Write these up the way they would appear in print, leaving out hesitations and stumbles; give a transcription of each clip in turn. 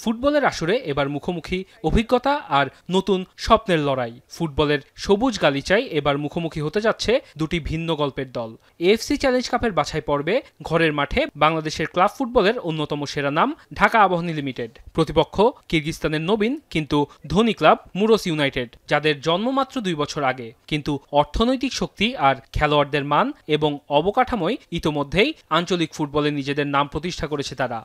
ফুটবলের আসরে এবার মুখোমুখি অভিজ্ঞতা আর নতুন স্বপ্নের লড়াই। ফুটবলের সবুজ গালিচায় এবার মুখোমুখি হতে যাচ্ছে দুটি ভিন্ন গল্পের দল। এএফসি চ্যালেঞ্জ কাপের বাছাই পর্বে ঘরের মাঠে বাংলাদেশের ক্লাব ফুটবলের অন্যতম সেরা নাম ঢাকা আবাহনী লিমিটেড। প্রতিপক্ষ কিরগিজস্তানের নবীন কিন্তু ধনী ক্লাব মুরস ইউনাইটেড, যাদের জন্ম মাত্র 2 বছর আগে। কিন্তু অর্থনৈতিক শক্তি আর খেলোয়াড়দের মান এবং অবকাঠামোয় ইতোমধ্যেই আঞ্চলিক ফুটবলে নিজেদের নাম প্রতিষ্ঠা করেছে তারা।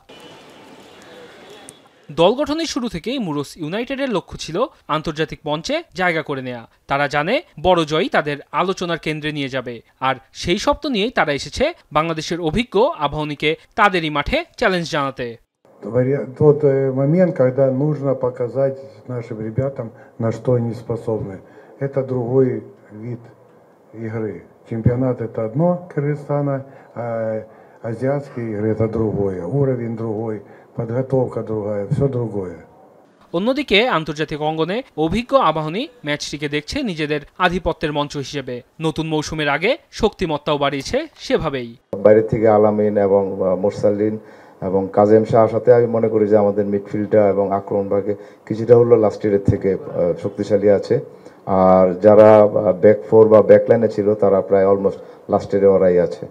দল গঠনের শুরু থেকেই মুরস ইউনাইটেডের লক্ষ্য ছিল আন্তর্জাতিক মঞ্চে জায়গা করে নেয়া। তারা জানে বড় জয় তাদের আলোচনার কেন্দ্রে নিয়ে যাবে, আর সেই স্বপ্ন নিয়েই তারা এসেছে বাংলাদেশের অভিজ্ঞ আবাহনীকে তাদেরই মাঠে চ্যালেঞ্জ জানাতে। Тот момент, когда нужно показать нашим ребятам, на что они способны. Это другой вид игры. Чемпионат это одно Кыргызстана, а азиатские игры это другое. Уровень другой, подготовка другая, все другое. অন্যদিকে আন্তর্জাতিক অঙ্গনে অভিজ্ঞ আবাহনী ম্যাচটিকে দেখছে নিজেদের আধিপত্যের মঞ্চ হিসেবে। নতুন মৌসুমের আগে শক্তিমত্তাও বাড়িয়েছে সেভাবেই। বাইরে থেকে আলামিন এবং মোরসালিন এবং কাজেম শাহর সাথে আমি মনে করি যে আমাদের মিডফিল্ডটা এবং আক্রমণ ভাগে কিছুটা হলো লাস্ট ইয়ারের থেকে শক্তিশালী আছে। আর যারা ব্যাক ফোর বা ব্যাকলাইনে ছিল তারা প্রায় অলমোস্ট লাস্ট ইয়ারে ওরাই আছে।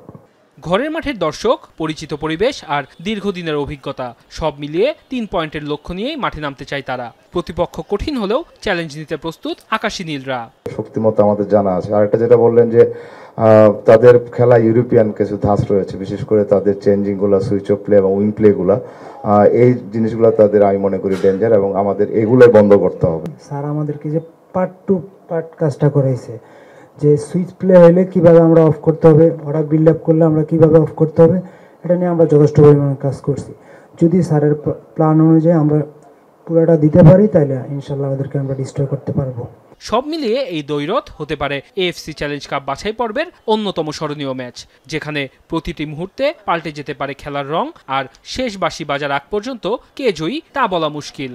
ঘরের মাঠের দর্শক, পরিচিত পরিবেশ আর দীর্ঘদিনের অভিজ্ঞতা সব মিলিয়ে 3 পয়েন্টের লক্ষ্য নিয়েই মাঠে নামতে চায় তারা। প্রতিপক্ষ কঠিন হলেও চ্যালেঞ্জ নিতে প্রস্তুত আকাশী নীলরা। শক্তিমত্তা আমাদের জানা আছে। আর এটা যেটা বললেন যে তাদের খেলা ইউরোপিয়ান কিছু ধাঁচ রয়েছে, বিশেষ করে তাদের চেঞ্জিং গুলা, সুইচ অফ প্লে এবং উইং প্লে গুলা, এই জিনিসগুলো তাদের আমি মনে করি ডেঞ্জার এবং আমাদের এগুলোই বন্ধ করতে হবে। স্যার আমাদেরকে যে পার্ট টু পার্ট কাজটা করাইছে, যে সুইচ প্লে হলে কিভাবে আমরা অফ করতে হবে, ওরা বিল্ড আপ করলে আমরা কিভাবে অফ করতে হবে, এটা নিয়ে আমরা যথেষ্ট পরিমাণে কাজ করছি। যদি স্যারের প্ল্যান অনুযায়ী আমরা পুরোটা দিতে পারি তাহলে ইনশাল্লাহ ওদেরকে আমরা ডিস্ট্রয় করতে পারবো। সব মিলিয়ে এই দ্বৈরথ হতে পারে এএফসি চ্যালেঞ্জ কাপ বাছাই পর্বের অন্যতম স্মরণীয় ম্যাচ, যেখানে প্রতিটি মুহূর্তে পাল্টে যেতে পারে খেলার রং, আর শেষ বাঁশি বাজার আগ পর্যন্ত কে জয়ী তা বলা মুশকিল।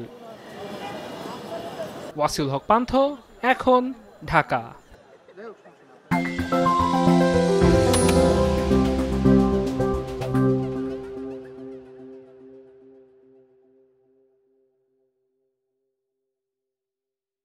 ওয়াসিউল হক পান্থ, এখন, ঢাকা।